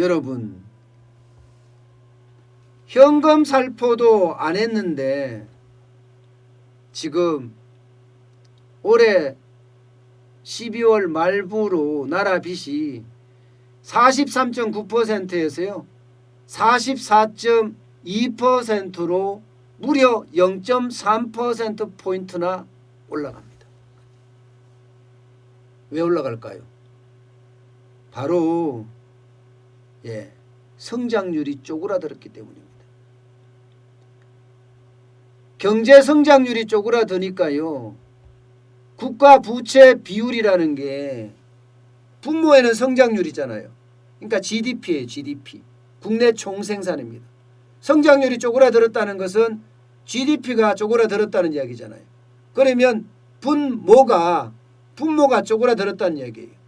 여러분, 현금 살포도 안 했는데 지금 올해 12월 말부로 나라 빚이 43.9%에서요 44.2%로 무려 0.3%포인트나 올라갑니다. 왜 올라갈까요? 바로 성장률이 쪼그라들었기 때문입니다. 경제 성장률이 쪼그라드니까요, 국가 부채 비율이라는 게 분모에는 성장률이잖아요. 그러니까 GDP예요. GDP. 국내 총생산입니다. 성장률이 쪼그라들었다는 것은 GDP가 쪼그라들었다는 이야기잖아요. 그러면 분모가 쪼그라들었다는 얘기예요.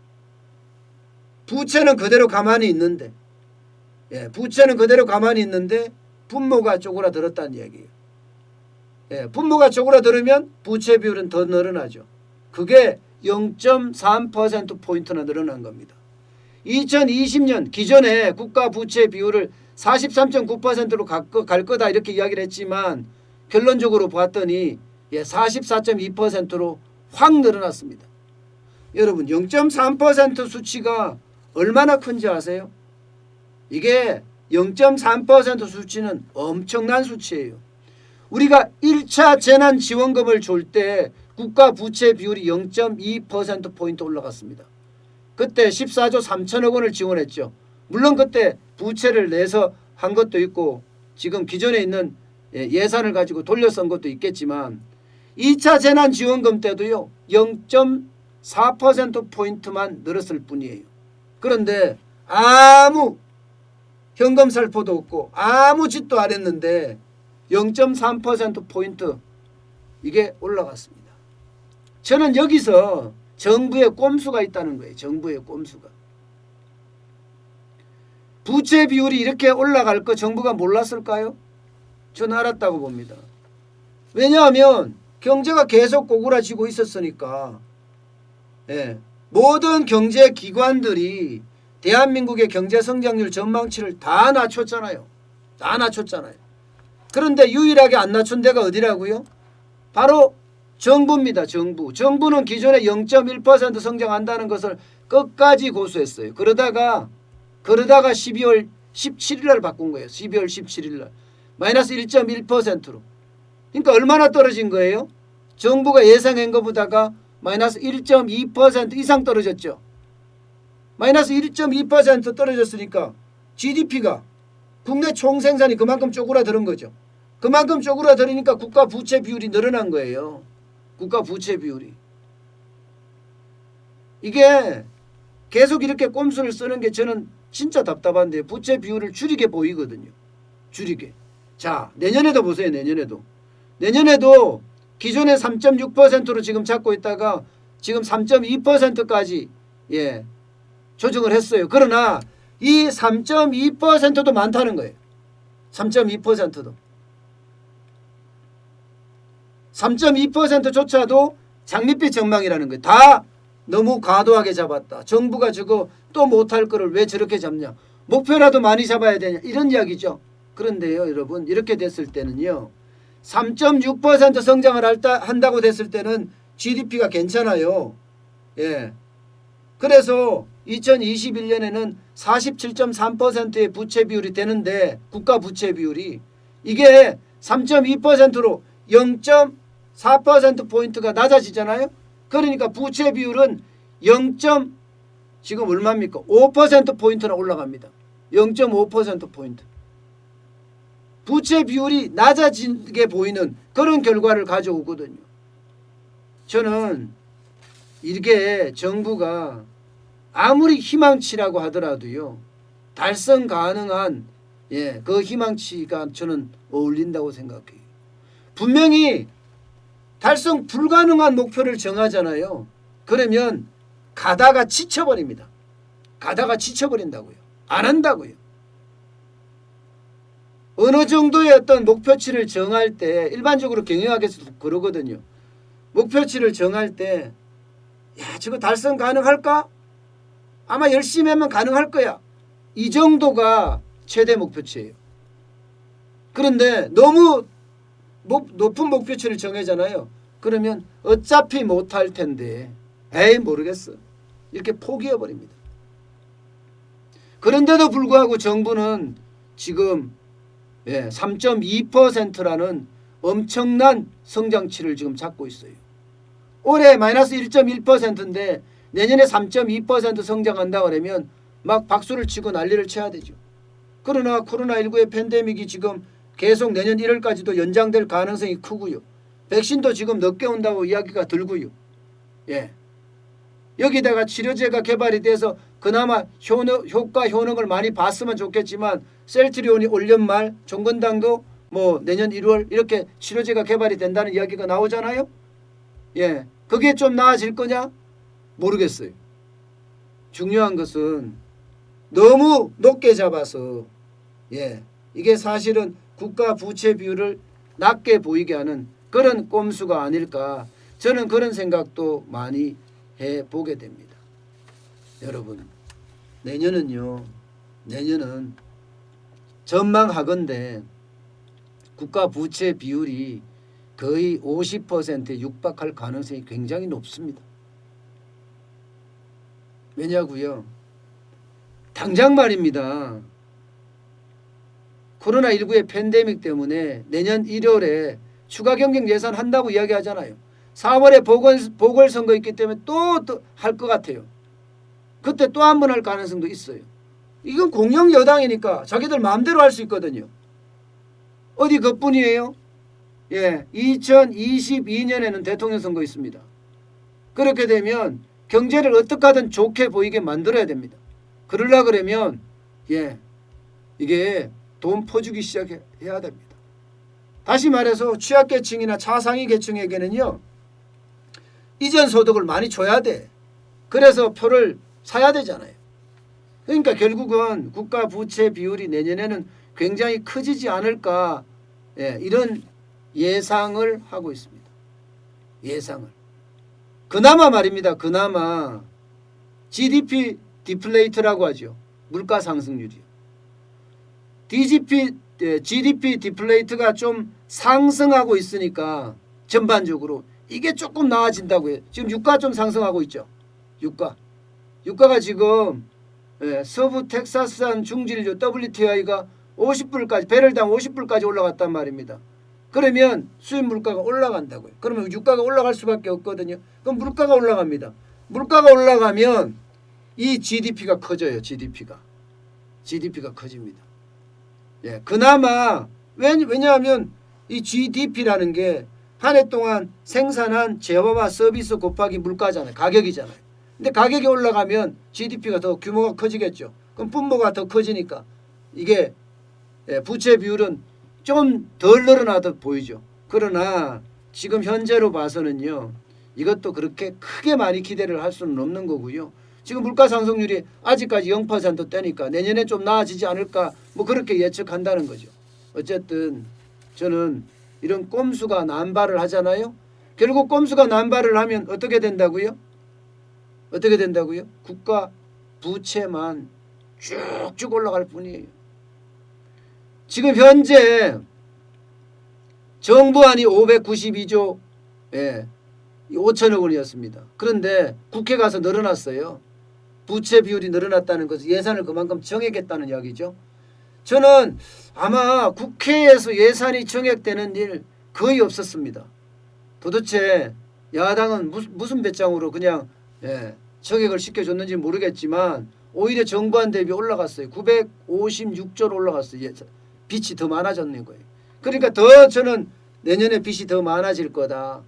부채는 그대로 가만히 있는데 분모가 쪼그라들었다는 얘기예요. 분모가 쪼그라들으면 부채 비율은 더 늘어나죠. 그게 0.3%포인트나 늘어난 겁니다. 2020년 기존에 국가 부채 비율을 43.9%로 갈 거다 이렇게 이야기를 했지만 결론적으로 봤더니 44.2%로 확 늘어났습니다. 여러분, 0.3% 수치가 얼마나 큰지 아세요? 이게 0.3% 수치는 엄청난 수치예요. 우리가 1차 재난지원금을 줄 때 국가 부채 비율이 0.2%포인트 올라갔습니다. 그때 14조 3천억 원을 지원했죠. 물론 그때 부채를 내서 한 것도 있고 지금 기존에 있는 예산을 가지고 돌려 쓴 것도 있겠지만 2차 재난지원금 때도요 0.4%포인트만 늘었을 뿐이에요. 그런데 아무 현금 살포도 없고 아무 짓도 안 했는데 0.3%포인트 이게 올라갔습니다. 저는 여기서 정부의 꼼수가 있다는 거예요. 정부의 꼼수가. 부채 비율이 이렇게 올라갈 거 정부가 몰랐을까요? 저는 알았다고 봅니다. 왜냐하면 경제가 계속 고꾸라지고 있었으니까. 모든 경제기관들이 대한민국의 경제성장률 전망치를 다 낮췄잖아요. 그런데 유일하게 안 낮춘 데가 어디라고요? 바로 정부입니다. 정부는 기존에 0.1% 성장한다는 것을 끝까지 고수했어요. 그러다가 12월 17일 날 바꾼 거예요. 12월 17일 날. 마이너스 1.1%로. 그러니까 얼마나 떨어진 거예요? 정부가 예상한 것보다가 마이너스 1.2% 이상 떨어졌죠. 마이너스 1.2% 떨어졌으니까 GDP가 국내 총생산이 그만큼 쪼그라드는 거죠. 그만큼 쪼그라드니까 국가 부채 비율이 늘어난 거예요. 국가 부채 비율이. 이게 계속 이렇게 꼼수를 쓰는 게 저는 진짜 답답한데 부채 비율을 줄이게 보이거든요. 줄이게. 자, 내년에도 보세요. 내년에도 기존에 3.6%로 지금 잡고 있다가 지금 3.2%까지 조정을 했어요. 그러나 이 3.2%도 많다는 거예요. 3.2%도. 3.2%조차도 장밋빛 전망이라는 거예요. 다 너무 과도하게 잡았다. 정부가 저거 또 못할 거를 왜 저렇게 잡냐. 목표라도 많이 잡아야 되냐. 이런 이야기죠. 그런데요, 여러분, 이렇게 됐을 때는요. 3.6% 성장을 한다고 됐을 때는 GDP가 괜찮아요. 그래서 2021년에는 47.3%의 부채 비율이 되는데 국가 부채 비율이 이게 3.2%로 0.4%포인트가 낮아지잖아요. 그러니까 부채 비율은 지금 얼마입니까? 5%포인트나 올라갑니다. 0.5%포인트. 부채 비율이 낮아지게 보이는 그런 결과를 가져오거든요. 저는 이게 정부가 아무리 희망치라고 하더라도요. 달성 가능한 그 희망치가 저는 어울린다고 생각해요. 분명히 달성 불가능한 목표를 정하잖아요. 그러면 가다가 지쳐버립니다. 가다가 지쳐버린다고요. 안 한다고요. 어느 정도의 어떤 목표치를 정할 때 일반적으로 경영학에서도 그러거든요. 목표치를 정할 때 저거 달성 가능할까? 아마 열심히 하면 가능할 거야. 이 정도가 최대 목표치예요. 그런데 너무 높은 목표치를 정하잖아요. 그러면 어차피 못할 텐데 에이 모르겠어 이렇게 포기해버립니다. 그런데도 불구하고 정부는 지금 3.2%라는 엄청난 성장치를 지금 잡고 있어요. 올해 마이너스 1.1%인데 내년에 3.2% 성장한다 그러면 막 박수를 치고 난리를 쳐야 되죠. 그러나 코로나19의 팬데믹이 지금 계속 내년 1월까지도 연장될 가능성이 크고요. 백신도 지금 늦게 온다고 이야기가 들고요. 여기다가 치료제가 개발이 돼서 그나마 효과 효능을 많이 봤으면 좋겠지만 셀트리온이 올 연말 종건당도 뭐 내년 1월 이렇게 치료제가 개발이 된다는 이야기가 나오잖아요. 그게 좀 나아질 거냐? 모르겠어요. 중요한 것은 너무 높게 잡아서 이게 사실은 국가 부채 비율을 낮게 보이게 하는 그런 꼼수가 아닐까 저는 그런 생각도 많이 해보게 됩니다. 여러분 내년은 전망하건대 국가 부채 비율이 거의 50%에 육박할 가능성이 굉장히 높습니다. 왜냐고요? 당장 말입니다. 코로나19의 팬데믹 때문에 내년 1월에 추가 경정 예산 한다고 이야기하잖아요. 4월에 보궐선거 있기 때문에 또 할 것 같아요. 그때 또 한 번 할 가능성도 있어요. 이건 공영 여당이니까 자기들 마음대로 할 수 있거든요. 어디 그뿐이에요? 2022년에는 대통령 선거 있습니다. 그렇게 되면 경제를 어떻게 하든 좋게 보이게 만들어야 됩니다. 그러려 그러면 이게 돈 퍼주기 시작해야 됩니다. 다시 말해서 취약계층이나 차상위 계층에게는요. 이전 소득을 많이 줘야 돼. 그래서 표를 사야 되잖아요. 그러니까 결국은 국가 부채 비율이 내년에는 굉장히 커지지 않을까 이런 예상을 하고 있습니다. 예상을. 그나마 말입니다. 그나마 GDP 디플레이트라고 하죠. 물가 상승률이요. GDP 디플레이트가 좀 상승하고 있으니까 전반적으로 이게 조금 나아진다고 해요. 지금 유가 좀 상승하고 있죠. 유가가 지금 서부 텍사스산 중진료 WTI가 50불까지 배럴당 50불까지 올라갔단 말입니다. 그러면 수입 물가가 올라간다고요. 그러면 유가가 올라갈 수밖에 없거든요. 그럼 물가가 올라갑니다. 물가가 올라가면 이 GDP가 커져요. GDP가 커집니다. 그나마 왜냐하면 이 GDP라는 게 한 해 동안 생산한 재화와 서비스 곱하기 물가잖아요. 가격이잖아요. 근데 가격이 올라가면 GDP가 더 규모가 커지겠죠. 그럼 분모가 더 커지니까 이게 부채 비율은 좀 덜 늘어나듯 보이죠. 그러나 지금 현재로 봐서는요. 이것도 그렇게 크게 많이 기대를 할 수는 없는 거고요. 지금 물가 상승률이 아직까지 0%대니까 내년에 좀 나아지지 않을까 뭐 그렇게 예측한다는 거죠. 어쨌든 저는 이런 꼼수가 난발을 하잖아요. 결국 꼼수가 난발을 하면 어떻게 된다고요? 국가 부채만 쭉쭉 올라갈 뿐이에요. 지금 현재 정부안이 592조 5천억 원이었습니다. 그런데 국회 가서 늘어났어요. 부채 비율이 늘어났다는 것은 예산을 그만큼 정액했다는 이야기죠. 저는 아마 국회에서 예산이 정액되는 일 거의 없었습니다. 도대체 야당은 무슨 배짱으로 그냥 정액을 시켜줬는지 모르겠지만 오히려 정부안 대비 올라갔어요. 956조로 올라갔어요. 빚이 더 많아졌는 거예요. 그러니까 더 저는 내년에 빚이 더 많아질 거다.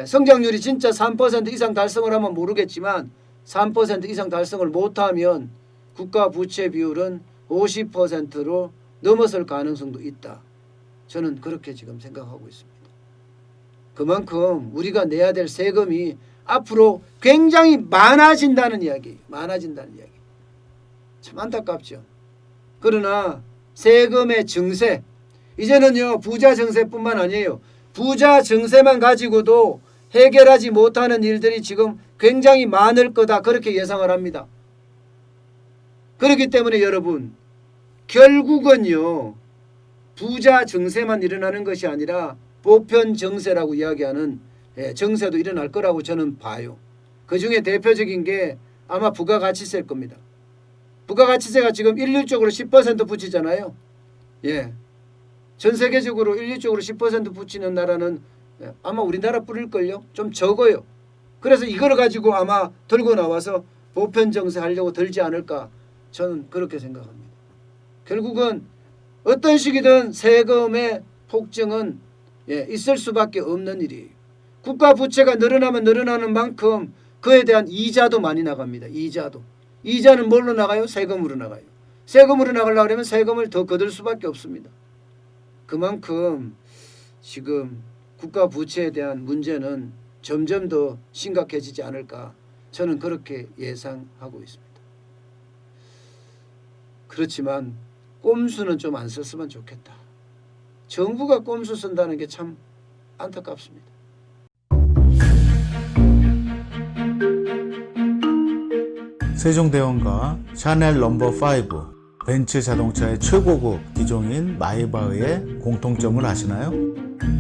성장률이 진짜 3% 이상 달성을 하면 모르겠지만 3% 이상 달성을 못하면 국가 부채 비율은 50%로 넘어설 가능성도 있다. 저는 그렇게 지금 생각하고 있습니다. 그만큼 우리가 내야 될 세금이 앞으로 굉장히 많아진다는 이야기예요. 참 안타깝죠. 그러나 세금의 증세, 이제는요 부자 증세뿐만 아니에요. 부자 증세만 가지고도 해결하지 못하는 일들이 지금 굉장히 많을 거다 그렇게 예상을 합니다. 그렇기 때문에 여러분 결국은요 부자 증세만 일어나는 것이 아니라 보편 증세라고 이야기하는 증세도 일어날 거라고 저는 봐요. 그 중에 대표적인 게 아마 부가가치세일 겁니다. 부가가치세가 지금 일률적으로 10% 붙이잖아요. 예. 전 세계적으로 일률적으로 10% 붙이는 나라는 아마 우리나라 뿐일걸요. 좀 적어요. 그래서 이걸 가지고 아마 들고 나와서 보편 증세 하려고 들지 않을까 저는 그렇게 생각합니다. 결국은 어떤 식이든 세금의 폭증은 있을 수밖에 없는 일이에요. 국가 부채가 늘어나면 늘어나는 만큼 그에 대한 이자도 많이 나갑니다. 이자는 뭘로 나가요? 세금으로 나가요. 세금으로 나가려고 하면 세금을 더 거둘 수밖에 없습니다. 그만큼 지금 국가 부채에 대한 문제는 점점 더 심각해지지 않을까 저는 그렇게 예상하고 있습니다. 그렇지만 꼼수는 좀 안 썼으면 좋겠다. 정부가 꼼수 쓴다는 게 참 안타깝습니다. 세종대왕과 샤넬 넘버5 벤츠 자동차의 최고급 기종인 마이바흐의 공통점을 아시나요?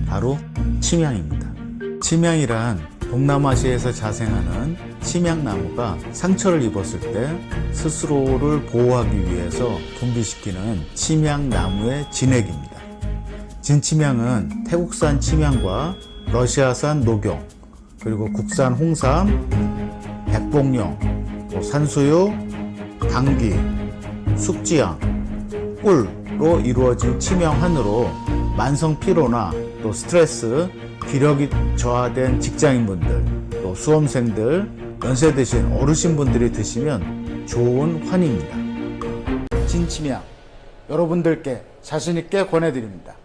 바로 침향입니다. 침향이란 동남아시아에서 자생하는 침향나무가 상처를 입었을 때 스스로를 보호하기 위해서 분비시키는 침향나무의 진액입니다. 진침향은 태국산 침향과 러시아산 녹용, 그리고 국산 홍삼, 백봉령, 산수유, 당귀, 숙지향, 꿀로 이루어진 침향환으로 만성 피로나 또 스트레스, 기력이 저하된 직장인분들, 또 수험생들, 연세 드신 어르신분들이 드시면 좋은 환입니다. 진침향 여러분들께 자신있게 권해드립니다.